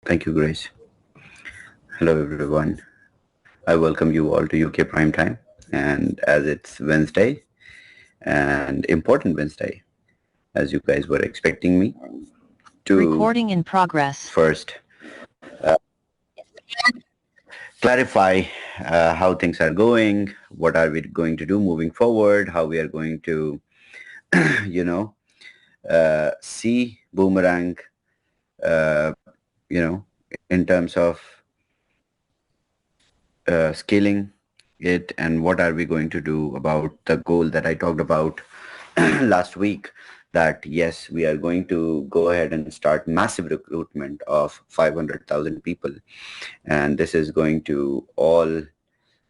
Thank you, Grace. Hello, everyone. I welcome you all to UK Prime Time. And as it's Wednesday, and important Wednesday, as you guys were expecting me to Recording in progress. first clarify how things are going, what are we going to do moving forward, how we are going to, see Boomerang, uh, in terms of scaling it, and what are we going to do about the goal that I talked about last week, that yes, we are going to go ahead and start massive recruitment of 500,000 people. And this is going to all,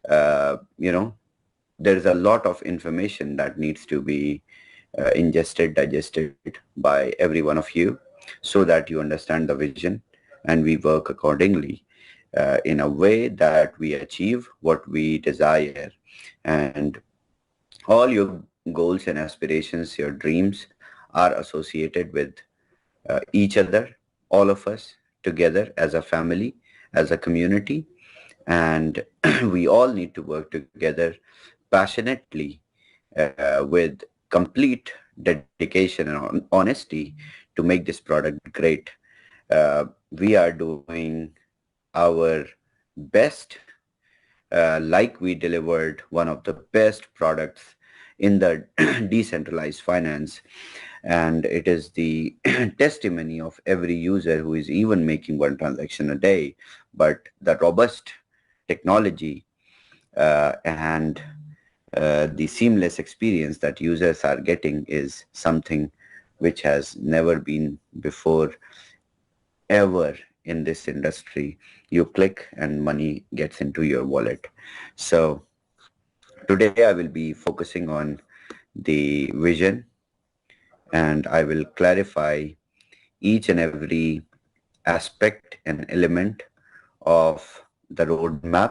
there's a lot of information that needs to be ingested, digested by every one of you so that you understand the vision and we work accordingly in a way that we achieve what we desire. And all your goals and aspirations, your dreams are associated with each other, all of us together as a family, as a community. And we all need to work together passionately with complete dedication and honesty to make this product great. We are doing our best, like we delivered one of the best products in the decentralized finance. And it is the testimony of every user who is even making one transaction a day. But the robust technology and the seamless experience that users are getting is something which has never been before ever in this industry. You click and money gets into your wallet. So today I will be focusing on the vision, and I will clarify each and every aspect and element of the roadmap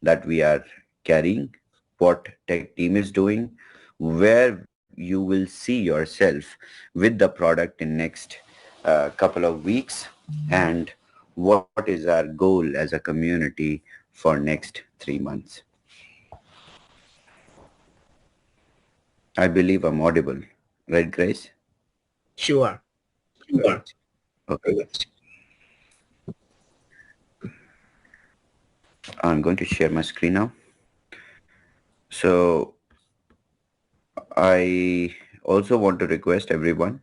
that we are carrying, what tech team is doing, where you will see yourself with the product in next couple of weeks, and what is our goal as a community for next 3 months. I believe I'm audible, right, Grace? Sure. Right. Okay. I'm going to share my screen now. So I also want to request everyone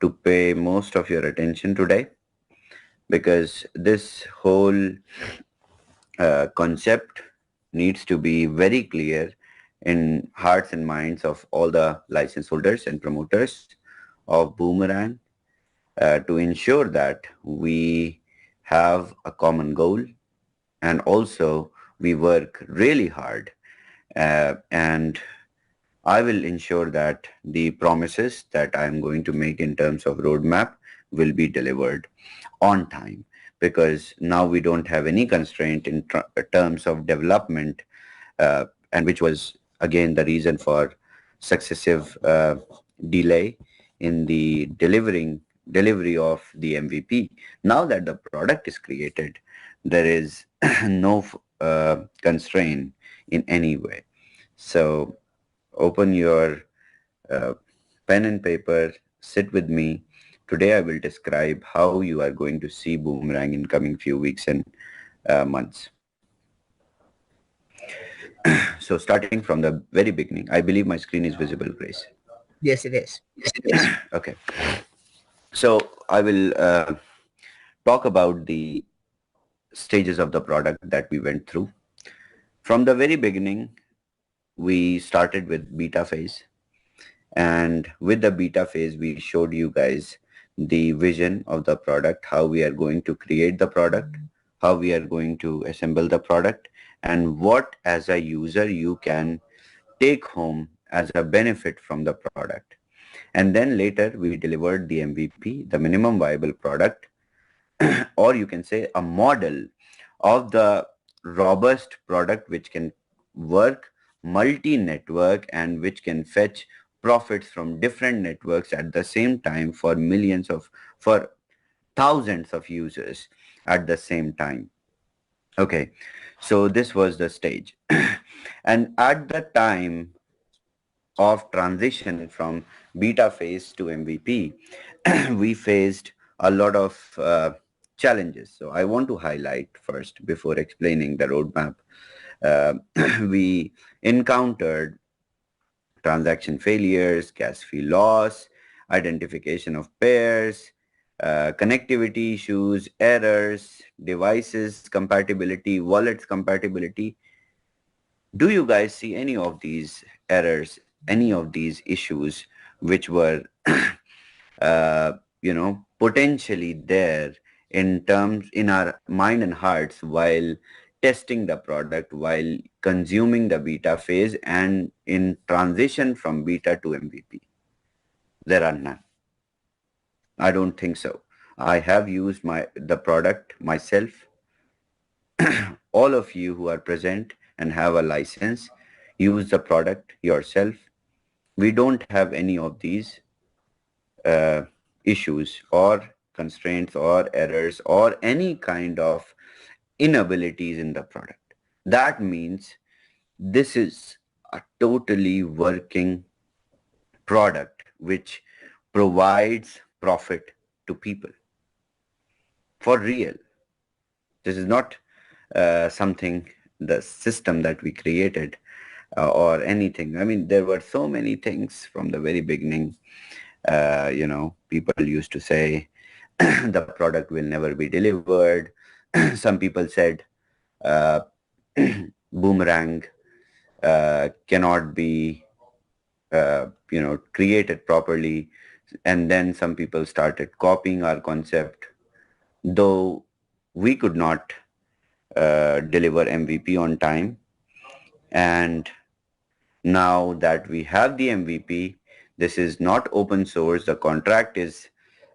to pay most of your attention today, because this whole concept needs to be very clear in hearts and minds of all the license holders and promoters of Boomerang, to ensure that we have a common goal, and also we work really hard, and I will ensure that the promises that I'm going to make in terms of roadmap will be delivered on time, because now we don't have any constraint in terms of development, and which was again the reason for successive delay in the delivery of the MVP. Now that the product is created, there is no constraint in any way. So open your pen and paper, sit with me. Today I will describe how you are going to see Boomerang in coming few weeks and months. So starting from the very beginning, I believe my screen is visible, Grace. Yes, it is. Okay. So I will talk about the stages of the product that we went through. From the very beginning, we started with beta phase. And with the beta phase, we showed you guys the vision of the product, how we are going to create the product, how we are going to assemble the product, and what as a user you can take home as a benefit from the product. And then later we delivered the MVP, the minimum viable product, or you can say a model of the robust product which can work multi-network and which can fetch profits from different networks at the same time for thousands of users. at the same time. Okay, so this was the stage. And at the time of transition from beta phase to MVP, we faced a lot of challenges. So I want to highlight first before explaining the roadmap. Uh, we encountered transaction failures, gas fee loss, identification of pairs, connectivity issues, errors, devices compatibility, wallets compatibility. Do you guys see any of these errors, any of these issues which were, potentially there in our mind and hearts while testing the product, while consuming the beta phase and in transition from beta to MVP? There are none. I don't think so. I have used the product myself. All of you who are present and have a license, use the product yourself. We don't have any of these uh, issues or constraints or errors or any kind of inabilities in the product. That means this is a totally working product which provides profit to people for real. This is not something, the system that we created or anything. I mean, there were so many things from the very beginning. People used to say the product will never be delivered. Some people said uh, Boomerang cannot be, created properly. And then some people started copying our concept, though we could not deliver MVP on time. And now that we have the MVP, this is not open source. The contract is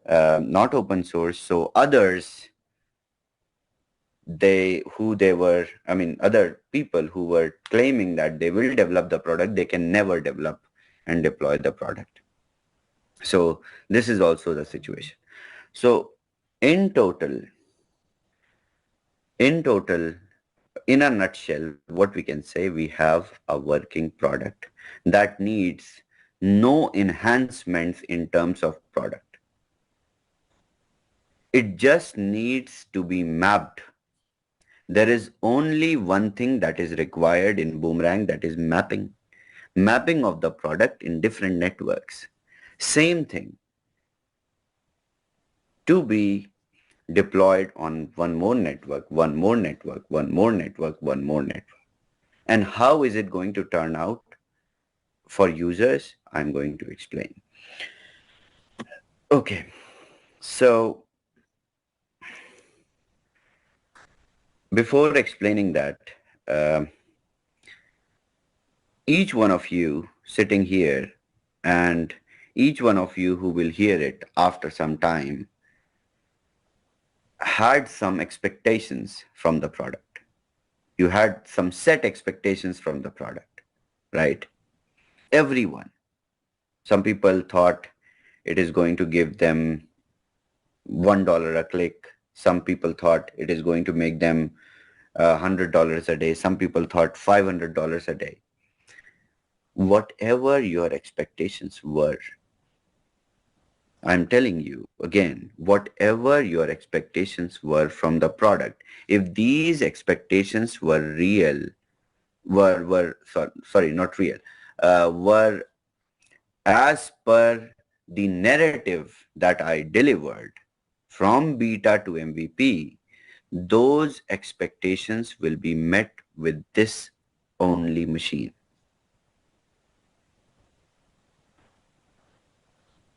not open source. So others, other people who were claiming that they will develop the product, they can never develop and deploy the product. So this is also the situation. So in total, in a nutshell, what we can say, we have a working product that needs no enhancements in terms of product. It just needs to be mapped. There is only one thing that is required in Boomerang, that is mapping. Mapping of the product in different networks. Same thing to be deployed on one more network, one more network, one more network, one more network. And how is it going to turn out for users? I'm going to explain. Okay, so before explaining that, each one of you sitting here and each one of you who will hear it after some time had some expectations from the product. You had some set expectations from the product, right? Everyone. Some people thought it is going to give them $1 a click. Some people thought it is going to make them $100 a day. Some people thought $500 a day. Whatever your expectations were, I'm telling you again, whatever your expectations were from the product, if these expectations were real, not real, were as per the narrative that I delivered from beta to MVP, those expectations will be met with this only machine.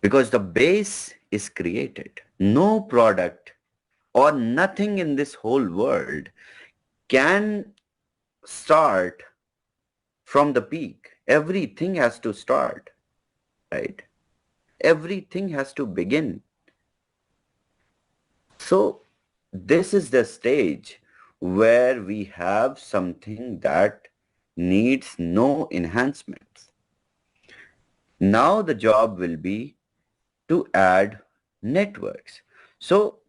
Because the base is created. No product or nothing in this whole world can start from the peak. Everything has to start, right? Everything has to begin. So this is the stage where we have something that needs no enhancements. Now the job will be to add networks. So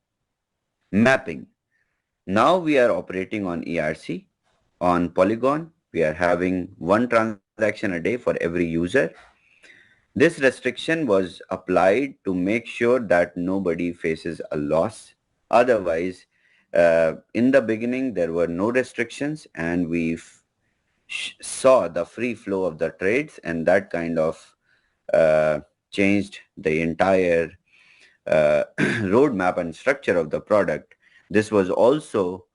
mapping. Now we are operating on ERC. On Polygon, we are having one transaction a day for every user. This restriction was applied to make sure that nobody faces a loss. Otherwise, in the beginning, there were no restrictions and we saw the free flow of the trades, and that kind of changed the entire roadmap and structure of the product. This was also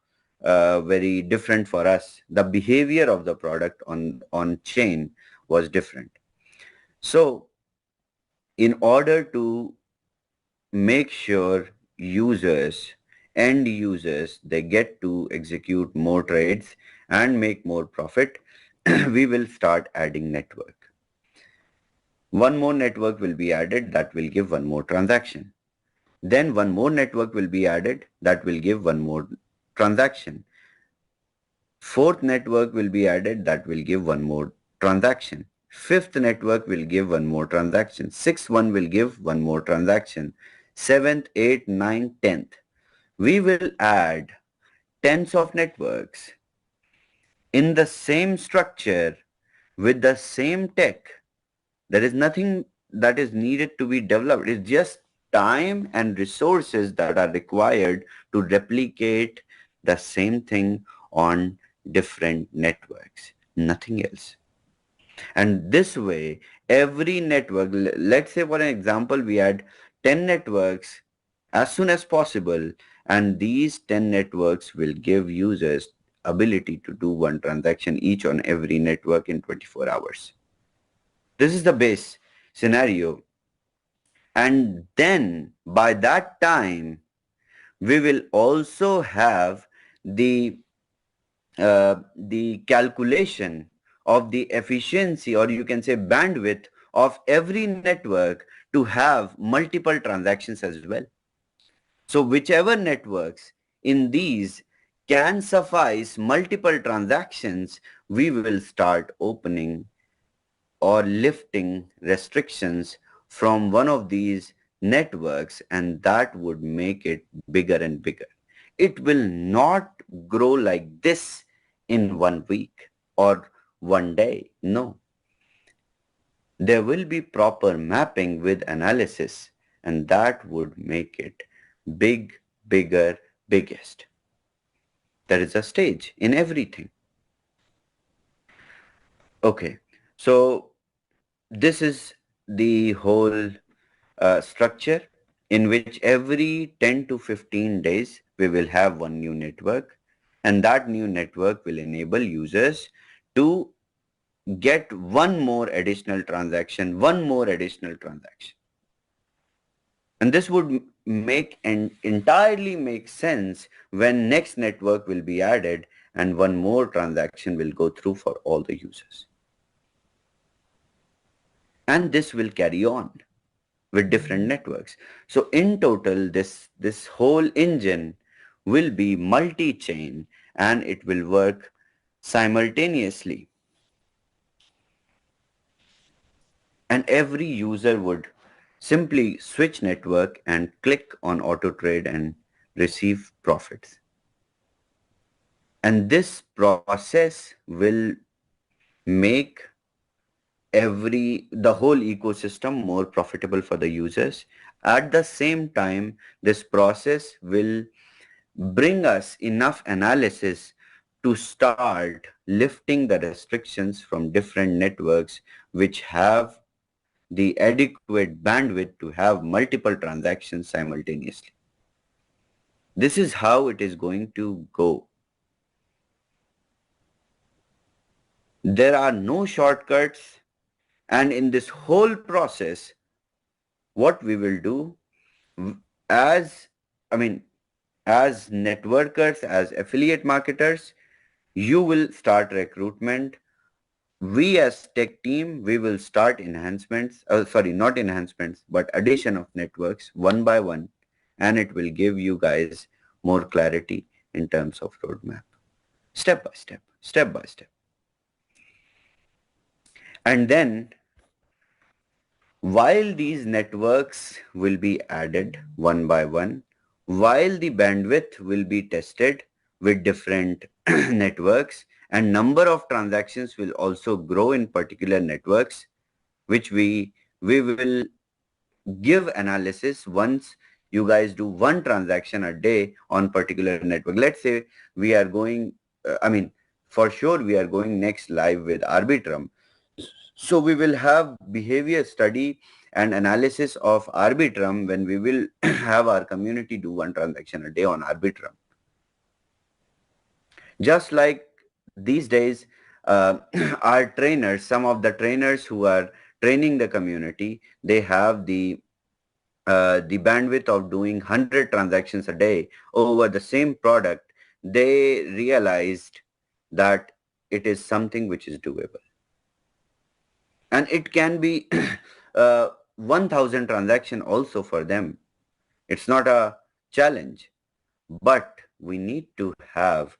very different for us. The behavior of the product on chain was different. So in order to make sure end users, they get to execute more trades and make more profit, we will start adding network. One more network will be added that will give one more transaction. Then one more network will be added that will give one more transaction. Fourth network will be added that will give one more transaction. Fifth network will give one more transaction. Sixth one will give one more transaction. Seventh, eighth, ninth, 10th. We will add tens of networks in the same structure with the same tech. There is nothing that is needed to be developed. It's just time and resources that are required to replicate the same thing on different networks, nothing else. And this way, every network, let's say for an example, we had 10 networks as soon as possible, and these 10 networks will give users ability to do one transaction each on every network in 24 hours. This is the base scenario. And then by that time, we will also have the calculation of the efficiency, or you can say bandwidth, of every network to have multiple transactions as well. So whichever networks in these can suffice multiple transactions, we will start opening or lifting restrictions from one of these networks, and that would make it bigger and bigger. It will not grow like this in 1 week or 1 day. No. There will be proper mapping with analysis, and that would make it big, bigger, biggest. There is a stage in everything. Okay, so this is the whole structure in which every 10 to 15 days we will have one new network, and that new network will enable users to get one more additional transaction. And this would entirely make sense when next network will be added and one more transaction will go through for all the users. And this will carry on with different networks. So in total, this whole engine will be multi-chain and it will work simultaneously. And every user would simply switch network and click on auto trade and receive profits. And this process will make the whole ecosystem more profitable for the users. At the same time, this process will bring us enough analysis to start lifting the restrictions from different networks which have the adequate bandwidth to have multiple transactions simultaneously. This is how it is going to go. There are no shortcuts, and in this whole process, what we will do as networkers, as affiliate marketers, you will start recruitment. We as tech team, we will start not enhancements, but addition of networks one by one, and it will give you guys more clarity in terms of roadmap, step by step. And then while these networks will be added one by one, while the bandwidth will be tested, with different networks, and number of transactions will also grow in particular networks, which we will give analysis once you guys do one transaction a day on particular network. Let's say we are going, for sure we are going next live with Arbitrum. So we will have behavior study and analysis of Arbitrum when we will have our community do one transaction a day on Arbitrum. Just like these days, our trainers, some of the trainers who are training the community, they have the bandwidth of doing 100 transactions a day over the same product. They realized that it is something which is doable. And it can be 1,000 transaction also for them. It's not a challenge, but we need to have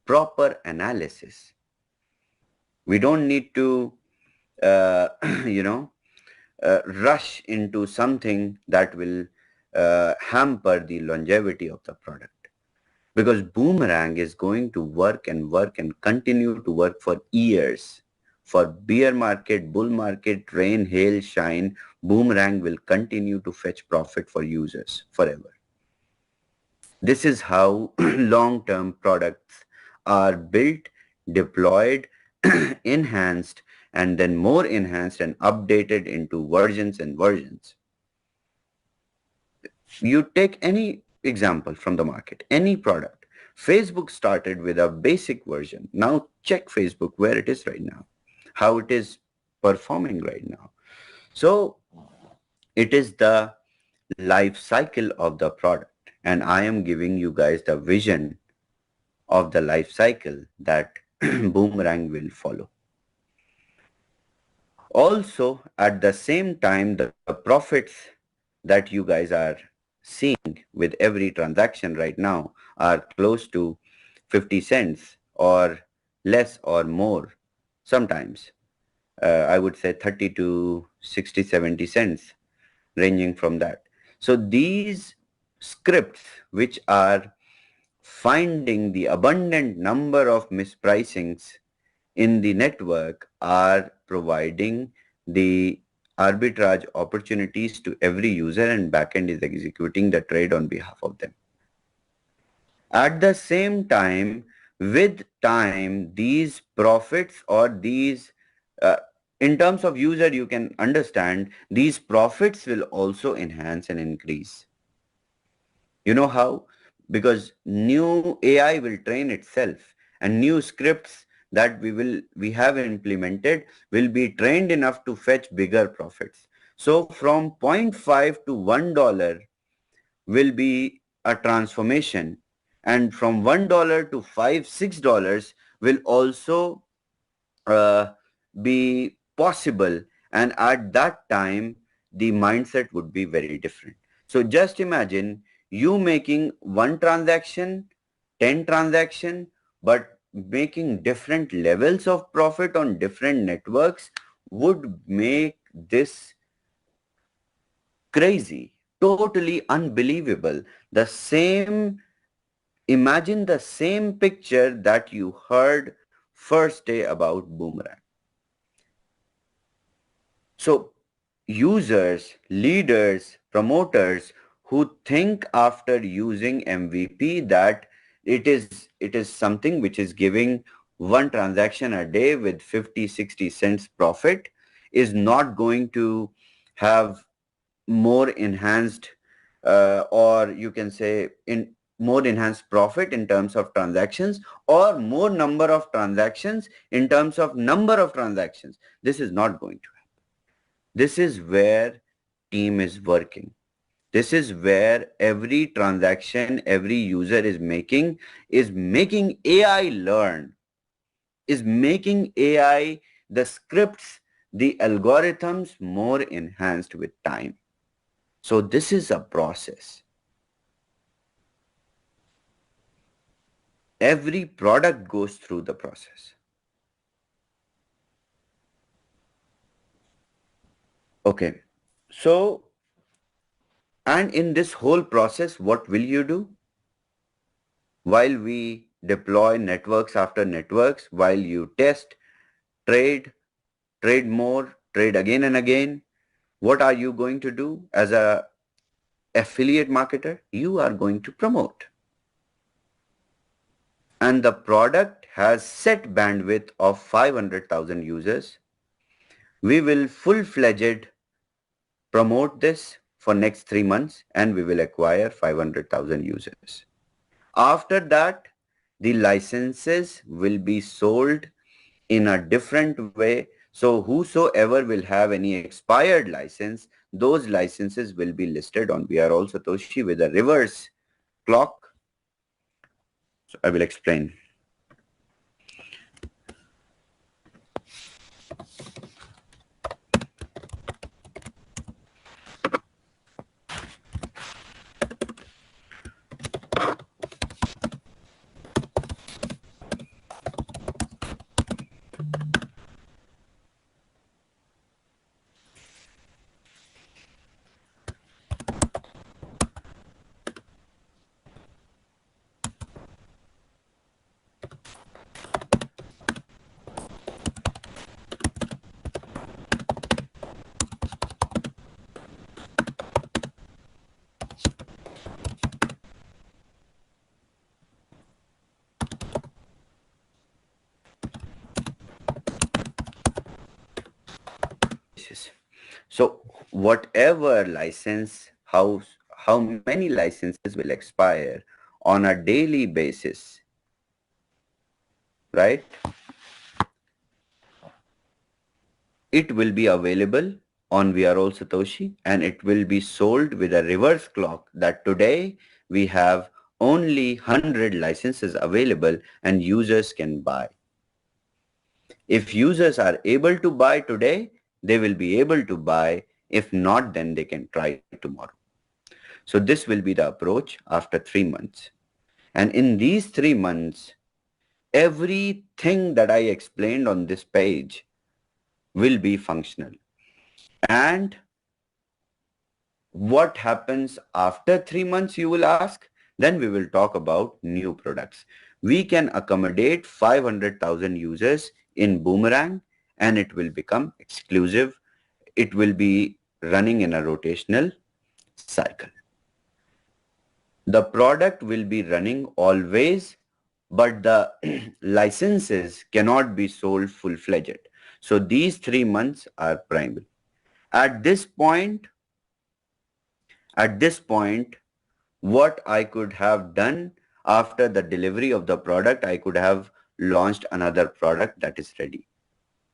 proper analysis. We don't need to, rush into something that will hamper the longevity of the product. Because Boomerang is going to work and continue to work for years. For bear market, bull market, rain, hail, shine, Boomerang will continue to fetch profit for users forever. This is how long-term products are built, deployed, enhanced, and then more enhanced and updated into versions and versions. You take any example from the market, any product. Facebook started with a basic version. Now check Facebook where it is right now, how it is performing right now. So it is the life cycle of the product, and I am giving you guys the vision of the life cycle that Boomerang will follow. Also, at the same time, the profits that you guys are seeing with every transaction right now are close to 50 cents or less or more. Sometimes I would say 30 to 60, 70 cents, ranging from that. So these scripts which are finding the abundant number of mispricings in the network are providing the arbitrage opportunities to every user, and backend is executing the trade on behalf of them. At the same time, with time, these profits or these, in terms of user, you can understand these profits will also enhance and increase. You know how? Because new AI will train itself, and new scripts that we have implemented will be trained enough to fetch bigger profits. So from 0.5 to $1 will be a transformation, and from $1 to $5, $6 will also be possible, and at that time the mindset would be very different. So just imagine you making one transaction, 10 transaction, but making different levels of profit on different networks would make this crazy, totally unbelievable. Imagine the same picture that you heard first day about Boomerang. So users, leaders, promoters who think after using MVP that it is something which is giving one transaction a day with 50, 60 cents profit is not going to have more enhanced or you can say in more enhanced profit in terms of transactions or more number of transactions in terms of number of transactions. This is not going to happen. This is where team is working. This is where every transaction, every user is making AI learn, is making AI, the scripts, the algorithms more enhanced with time. So this is a process. Every product goes through the process. Okay. So, and in this whole process, what will you do? While we deploy networks after networks while you test, trade, trade more, trade again and again. What are you going to do as a affiliate marketer? You are going to promote. And the product has set bandwidth of 500,000 users. We will full-fledged promote this for next 3 months and we will acquire 500,000 users. After that, the licenses will be sold in a different way. So whosoever will have any expired license, those licenses will be listed on We Are All Satoshi with a reverse clock. So I will explain. So whatever license, how many licenses will expire on a daily basis, right? It will be available on We Are All Satoshi and it will be sold with a reverse clock that today we have only 100 licenses available and users can buy. If users are able to buy today, they will be able to buy. If not, then they can try tomorrow. So this will be the approach after 3 months. And in these 3 months, everything that I explained on this page will be functional. And what happens after 3 months, you will ask? Then we will talk about new products. We can accommodate 500,000 users in Boomerang and it will become exclusive. It will be running in a rotational cycle. The product will be running always, but the licenses cannot be sold full-fledged. So these 3 months are primary. At this point, what I could have done after the delivery of the product, I could have launched another product that is ready.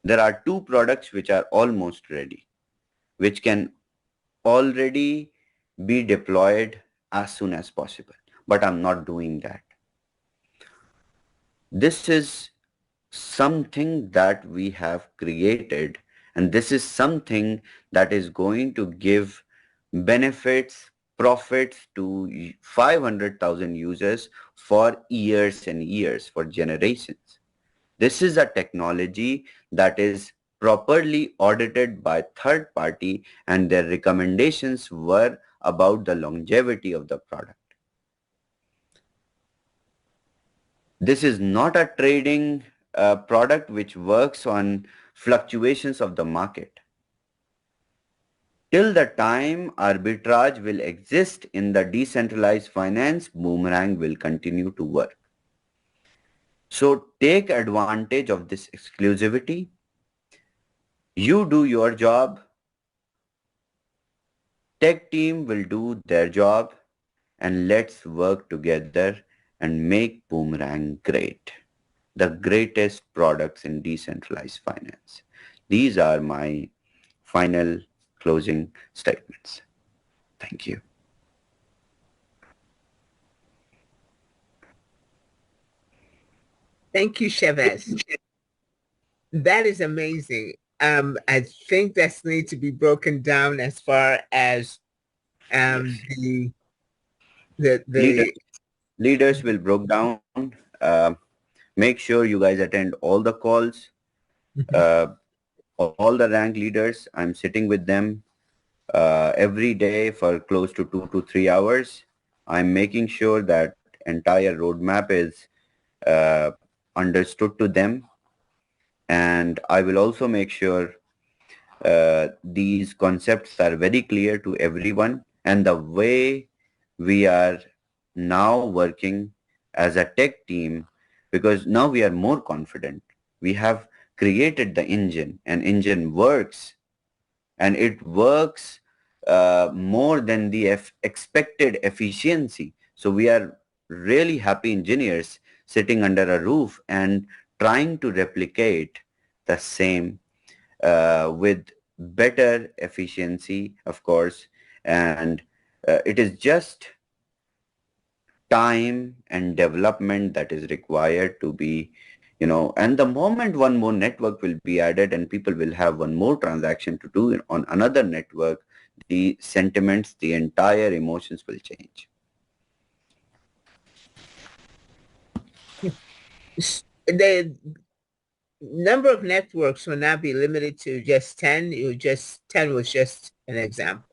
There are 2 products which are almost ready, which can already be deployed as soon as possible, but I'm not doing that. This is something that we have created, and this is something that is going to give benefits, profits to 500,000 users for years and years, for generations. This is a technology that is properly audited by third party and their recommendations were about the longevity of the product. This is not a trading product which works on fluctuations of the market. Till the time arbitrage will exist in the decentralized finance, Boomerang will continue to work. So take advantage of this exclusivity. You do your job. Tech team will do their job and let's work together and make Boomerang great. The greatest products in decentralized finance. These are my final closing statements. Thank you. Thank you, Shavez. That is amazing. I think that's need to be broken down as far as Yes. the Leaders will broke down. Make sure you guys attend all the calls. All the rank leaders, I'm sitting with them every day for close to 2 to 3 hours. I'm making sure that entire roadmap is uh, understood to them, and I will also make sure these concepts are very clear to everyone. And the way we are now working as a tech team, because now we are more confident. We have created the engine, and engine works, and it works more than the expected efficiency. So we are really happy engineers sitting under a roof and trying to replicate the same with better efficiency, of course. And it is just time and development that is required to be, and the moment one more network will be added and people will have one more transaction to do on another network, the sentiments, the entire emotions will change. The number of networks will not be limited to just 10. 10 was just an example.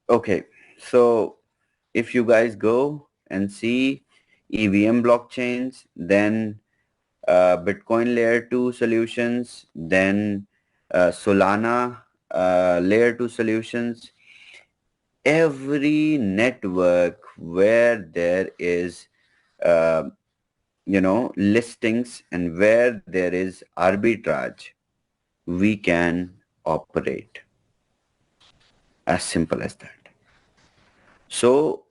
Okay, so if you guys go and see EVM blockchains, then Bitcoin layer 2 solutions, then Solana layer 2 solutions, every network where there is listings and where there is arbitrage, we can operate. As simple as that. So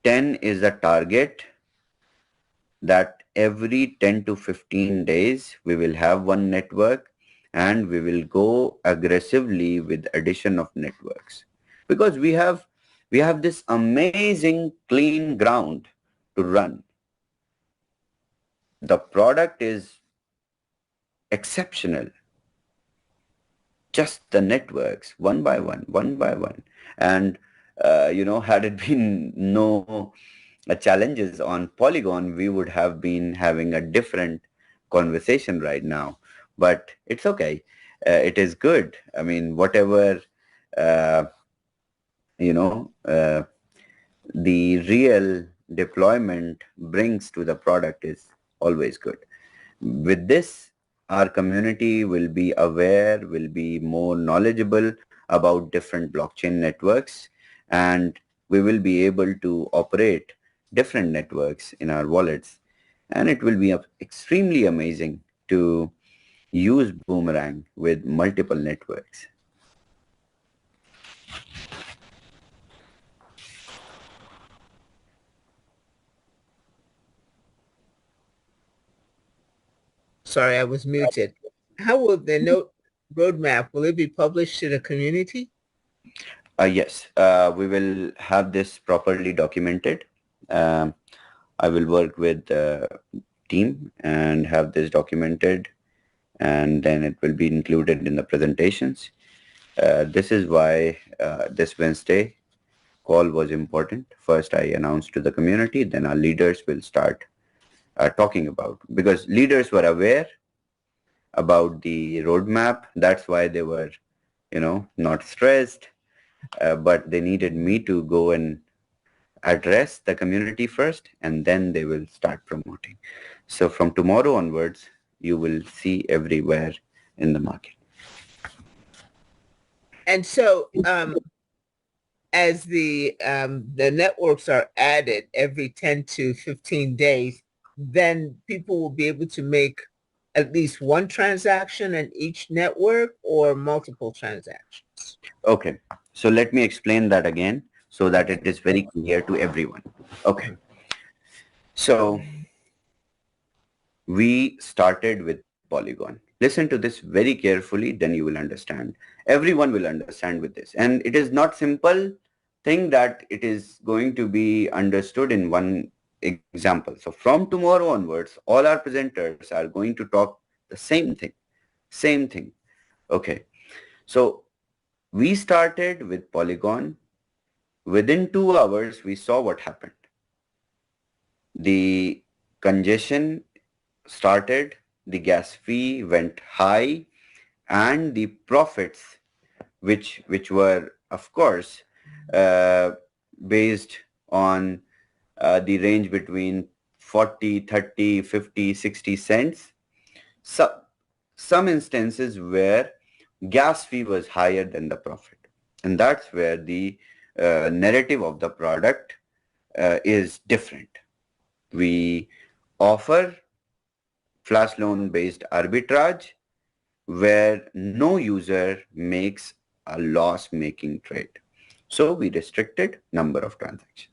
10 is a target that every 10 to 15 days we will have one network, and we will go aggressively with addition of networks, because we have this amazing clean ground to run. The product is exceptional. Just the networks, one by one. And had it been no challenges on Polygon, we would have been having a different conversation right now. But it's okay. It is good. I mean, whatever, the real deployment brings to the product is always good. With this, our community will be aware, will be more knowledgeable about different blockchain networks, and we will be able to operate different networks in our wallets. And it will be extremely amazing to use Boomerang with multiple networks. Sorry, I was muted. How will the note roadmap, will it be published to the community? Yes, we will have this properly documented. I will work with the team and have this documented, and then it will be included in the presentations. This is why this Wednesday call was important. First, I announced to the community, then our leaders will start talking about, because leaders were aware about the roadmap. That's why they were, not stressed, but they needed me to go and address the community first, and then they will start promoting. So from tomorrow onwards, you will see everywhere in the market. And so as the networks are added every 10 to 15 days, then people will be able to make at least one transaction in each network, or multiple transactions? Okay, so let me explain that again so that it is very clear to everyone. Okay, so we started with Polygon. Listen to this very carefully, then you will understand. Everyone will understand with this. And it is not simple thing that it is going to be understood in one example. So from tomorrow onwards, all our presenters are going to talk the same thing. Same thing. Okay. So we started with Polygon. Within 2 hours, we saw what happened. The congestion started, the gas fee went high, and the profits, which were, of course, based on the range between 40, 30, 50, 60 cents. So, some instances where gas fee was higher than the profit. And that's where the narrative of the product is different. We offer flash loan based arbitrage where no user makes a loss making trade. So we restricted number of transactions.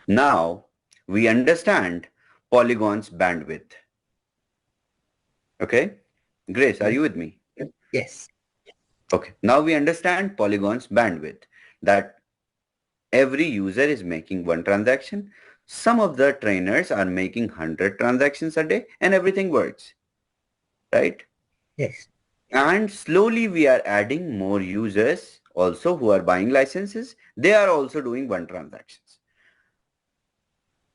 Now we understand Polygon's bandwidth. Okay. Grace, are you with me? Yes. Okay. Now we understand Polygon's bandwidth, that every user is making one transaction. Some of the trainers are making 100 transactions a day and everything works, right? Yes. And slowly we are adding more users also who are buying licenses. They are also doing one transactions.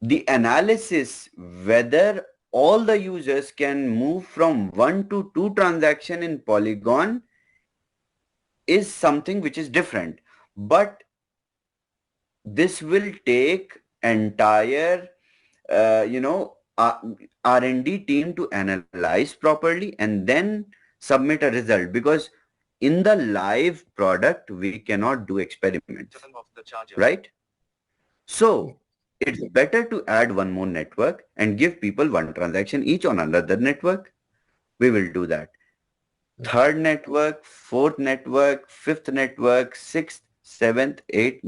The analysis whether all the users can move from 1 to 2 transaction in Polygon is something which is different. But this will take entire, R&D team to analyze properly and then submit a result, because in the live product, we cannot do experiments, right? So it's better to add one more network and give people one transaction each on another network. We will do that. Third network, fourth network, fifth network, sixth, seventh, eighth.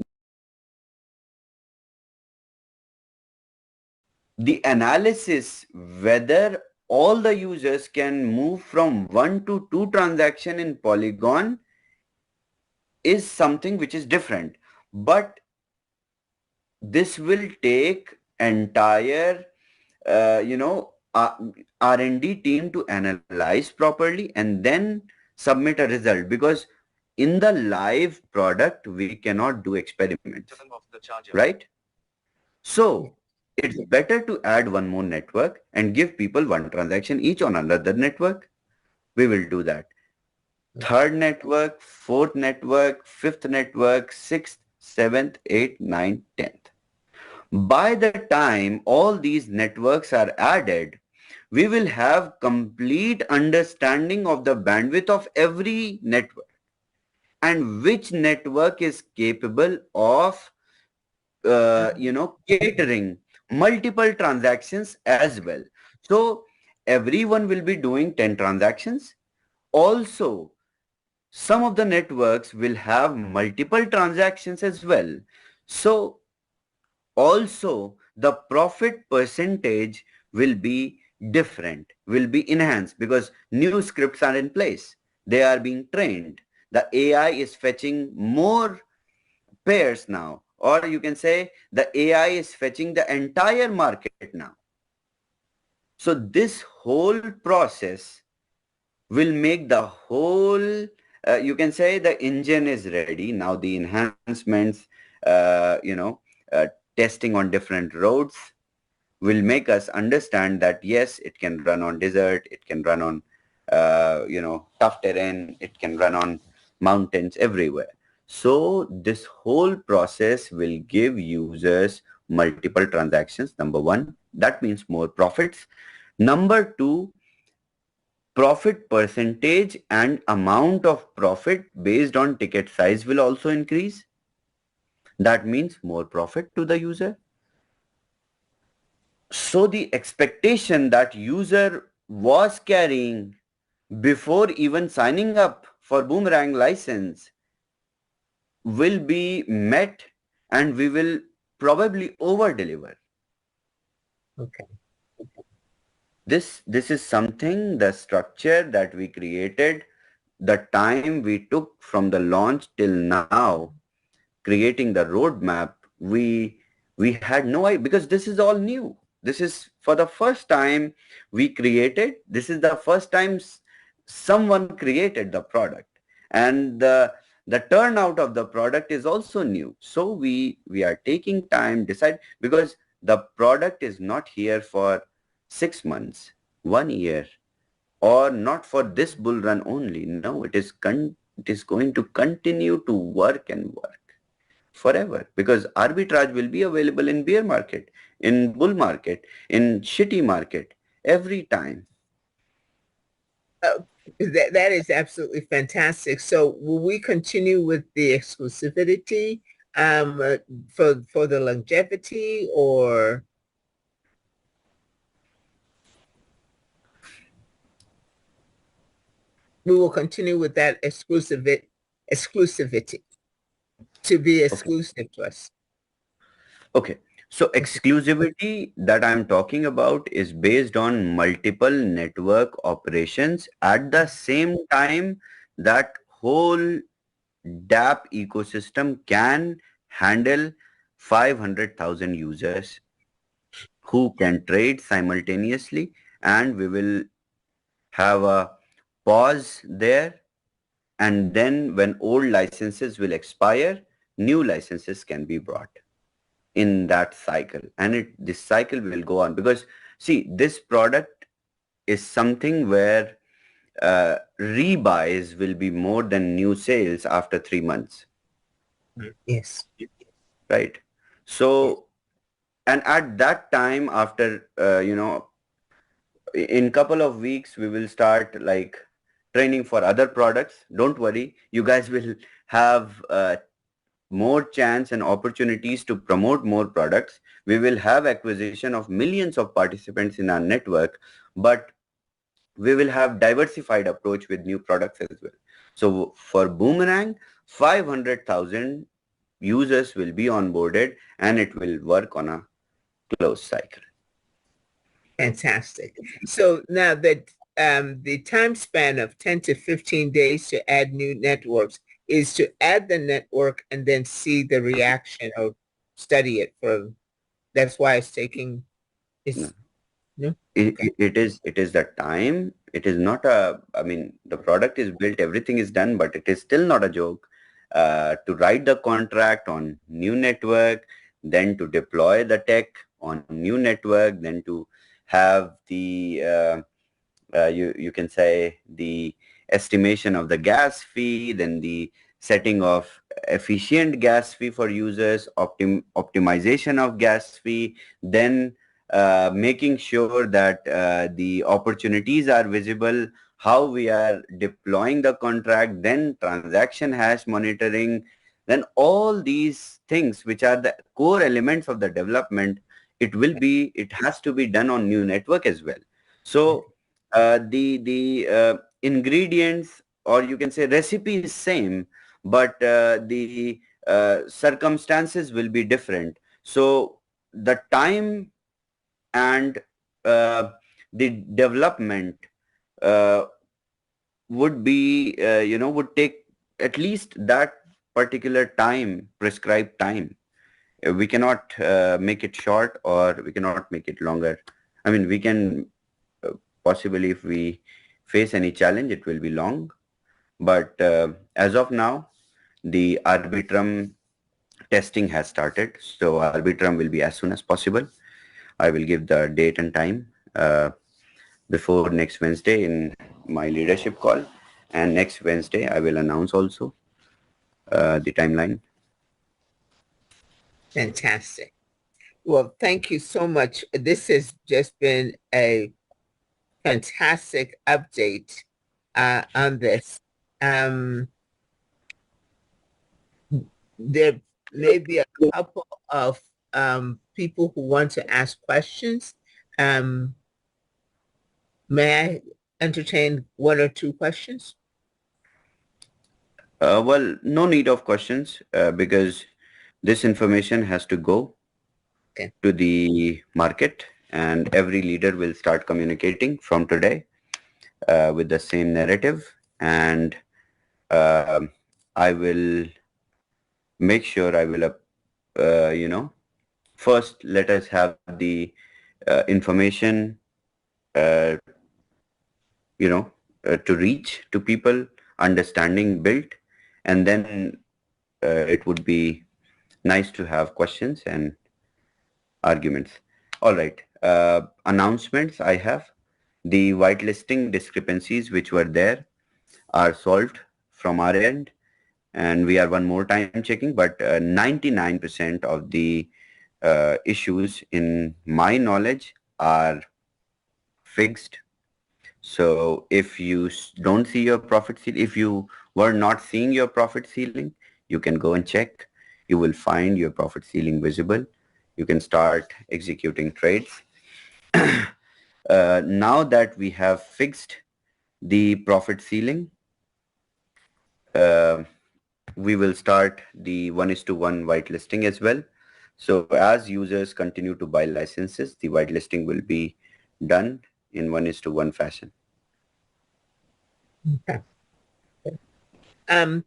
The analysis whether all the users can move from 1 to 2 transaction in Polygon is something which is different. But this will take entire, R&D team to analyze properly and then submit a result, because in the live product, we cannot do experiments, right? So it's better to add one more network and give people one transaction each on another network. We will do that. Third network, fourth network, fifth network, sixth, seventh, eighth, ninth, 10th. By the time all these networks are added, we will have complete understanding of the bandwidth of every network and which network is capable of catering multiple transactions as well. So everyone will be doing 10 transactions. Also, some of the networks will have multiple transactions as well. So also the profit percentage will be different, will be enhanced, because new scripts are in place. They are being trained. The AI is fetching more pairs now, or you can say the AI is fetching the entire market now. So this whole process will make the whole, you can say the engine is ready. Now the enhancements, testing on different roads will make us understand that yes, it can run on desert, it can run on, tough terrain, it can run on mountains, everywhere. So this whole process will give users multiple transactions. Number one, that means more profits. Number two, profit percentage and amount of profit based on ticket size will also increase. That means more profit to the user. So the expectation that user was carrying before even signing up for Boomerang license will be met, and we will probably over deliver. Okay. This is something, the structure that we created, the time we took from the launch till now, creating the roadmap, we had no idea, because this is all new. This is for the first time we created. This is the first time someone created the product, and the turnout of the product is also new. So we are taking time, decide, because the product is not here for 6 months, 1 year, or not for this bull run only. No, it is going to continue to work and work forever, because arbitrage will be available in bear market, in bull market, in shitty market, every time. That is absolutely fantastic. So will we continue with the exclusivity for the longevity, or we will continue with that exclusivity to be exclusive to us? Okay. So exclusivity that I'm talking about is based on multiple network operations at the same time. That whole DApp ecosystem can handle 500,000 users who can trade simultaneously, and we will have a pause there, and then when old licenses will expire, new licenses can be brought in that cycle, and this cycle will go on, because see, this product is something where rebuys will be more than new sales after 3 months. Yes. Right. So, and at that time, after in couple of weeks, we will start like training for other products. Don't worry, you guys will have more chance and opportunities to promote more products. We will have acquisition of millions of participants in our network, but we will have diversified approach with new products as well. So for Boomerang, 500,000 users will be onboarded, and it will work on a closed cycle. Fantastic. So now that the time span of 10 to 15 days to add new networks is to add the network and then see the reaction or study it for, that's why it's taking, it's, no? It is the time. It is not I mean, the product is built, everything is done, but it is still not a joke to write the contract on new network, then to deploy the tech on new network, then to have the you can say the estimation of the gas fee, then the setting of efficient gas fee for users, optimization of gas fee, then making sure that the opportunities are visible, how we are deploying the contract, then transaction hash monitoring, then all these things which are the core elements of the development, it has to be done on new network as well. So the ingredients, or you can say recipe, is same, but the circumstances will be different. So the time and the development would be would take at least that particular time, prescribed time. We cannot make it short, or we cannot make it longer. I mean, we can possibly, if we face any challenge, it will be long, but as of now, the Arbitrum testing has started. So Arbitrum will be as soon as possible. I will give the date and time before next Wednesday in my leadership call, and next Wednesday I will announce also the timeline. Fantastic. Well, thank you so much. This has just been a fantastic update on this. There may be a couple of people who want to ask questions. May I entertain one or two questions? Well, no need of questions because this information has to go to the market, and every leader will start communicating from today with the same narrative, and I will make sure I will first let us have the information to reach to people, understanding built, and then it would be nice to have questions and arguments. All right. Announcements I have. The whitelisting discrepancies which were there are solved from our end, and we are one more time checking, but 99% of the issues in my knowledge are fixed. So if you don't see your profit ceiling, if you were not seeing your profit ceiling, you can go and check. You will find your profit ceiling visible. You can start executing trades. Now that we have fixed the profit ceiling, uh, we will start the 1:1 whitelisting as well. So as users continue to buy licenses, the whitelisting will be done in 1:1 fashion. Okay. And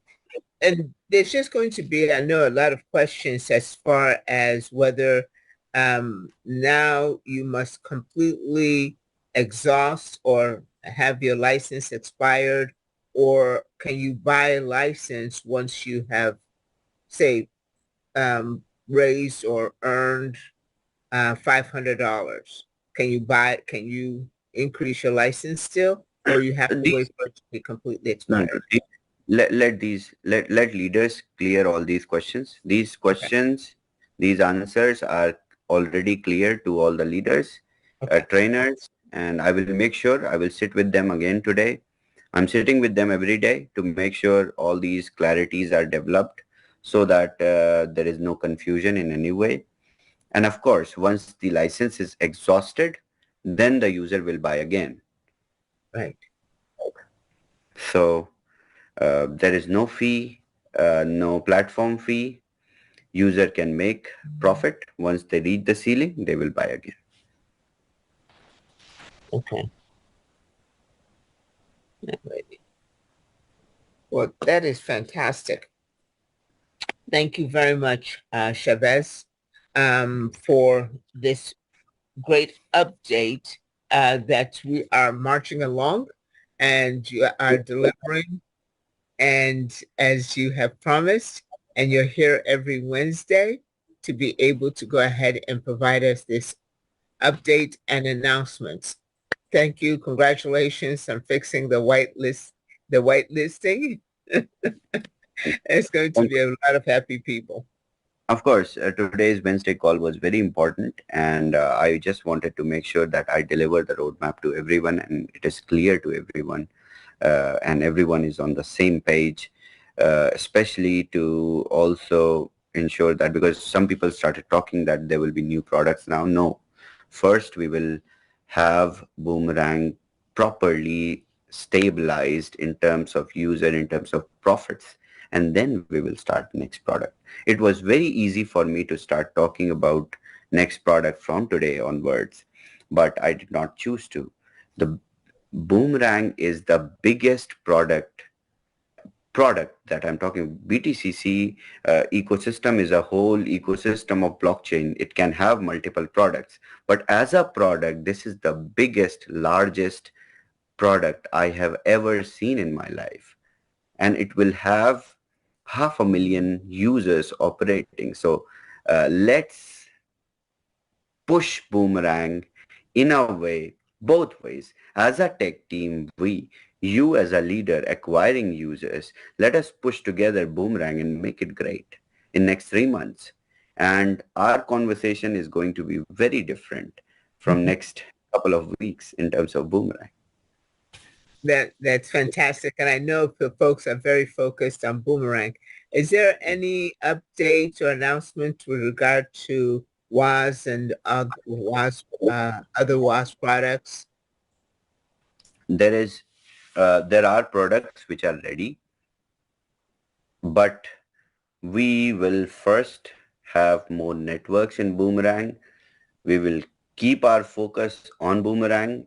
there's just going to be, I know, a lot of questions as far as whether now you must completely exhaust or have your license expired, or can you buy a license once you have, say, raised or earned $500? Can you increase your license still, or you have to wait for it to be completely expired? Let leaders clear all these questions. These questions, these answers are already clear to all the leaders, trainers, and I will make sure I will sit with them again today. I'm sitting with them every day to make sure all these clarities are developed so that there is no confusion in any way. And of course, once the license is exhausted, then the user will buy again. Right. So there is no fee, no platform fee. User can make profit. Once they reach the ceiling, they will buy again. Okay. Well, that is fantastic. Thank you very much, Shavez, for this great update that we are marching along and you are delivering. And as you have promised, and you're here every Wednesday to be able to go ahead and provide us this update and announcements. Thank you. Congratulations on fixing the whitelisting. It's going to be a lot of happy people. Of course, today's Wednesday call was very important, and I just wanted to make sure that I deliver the roadmap to everyone and it is clear to everyone, and everyone is on the same page, especially to also ensure that, because some people started talking that there will be new products now. No, first we will have Boomerang properly stabilized in terms of user, in terms of profits, and then we will start next product. It was very easy for me to start talking about next product from today onwards, but I did not choose to. The Boomerang is the biggest product that I'm talking. BTCC ecosystem is a whole ecosystem of blockchain. It can have multiple products, but as a product, this is the biggest, largest product I have ever seen in my life, and it will have 500,000 users operating. So let's push Boomerang in a way, both ways. As a tech team, you as a leader acquiring users, let us push together Boomerang and make it great in next 3 months. And our conversation is going to be very different from next couple of weeks in terms of Boomerang. That's fantastic. And I know the folks are very focused on Boomerang. Is there any update or announcement with regard to WAAS and other WAAS products? There are products which are ready, but we will first have more networks in Boomerang. We will keep our focus on Boomerang.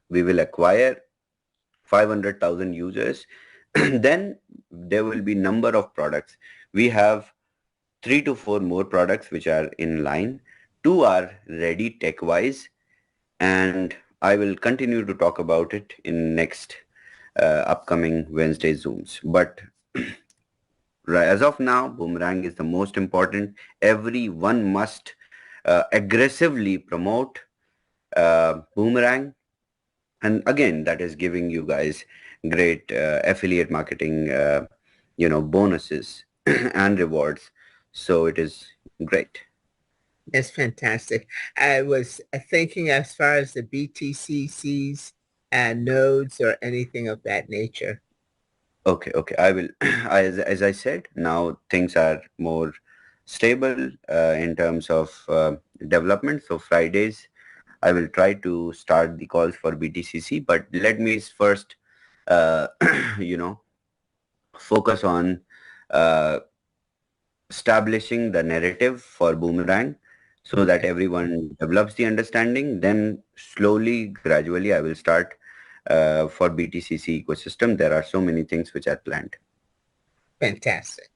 We will acquire 500,000 users. Then there will be number of products. We have 3 to 4 more products which are in line. 2 are ready tech-wise, and I will continue to talk about it in next upcoming Wednesday Zooms. But as of now, Boomerang is the most important. Everyone must aggressively promote Boomerang. And again, that is giving you guys great affiliate marketing bonuses and rewards. So it is great. That's fantastic. I was thinking as far as the BTCCs and nodes or anything of that nature. Okay, okay. I will, as I said, now things are more stable in terms of development. So Fridays, I will try to start the calls for BTCC, but let me first, uh, you know, focus on uh, establishing the narrative for Boomerang so that Okay. everyone develops the understanding. Then slowly, gradually, I will start for BTCC ecosystem. There are so many things which are planned. Fantastic.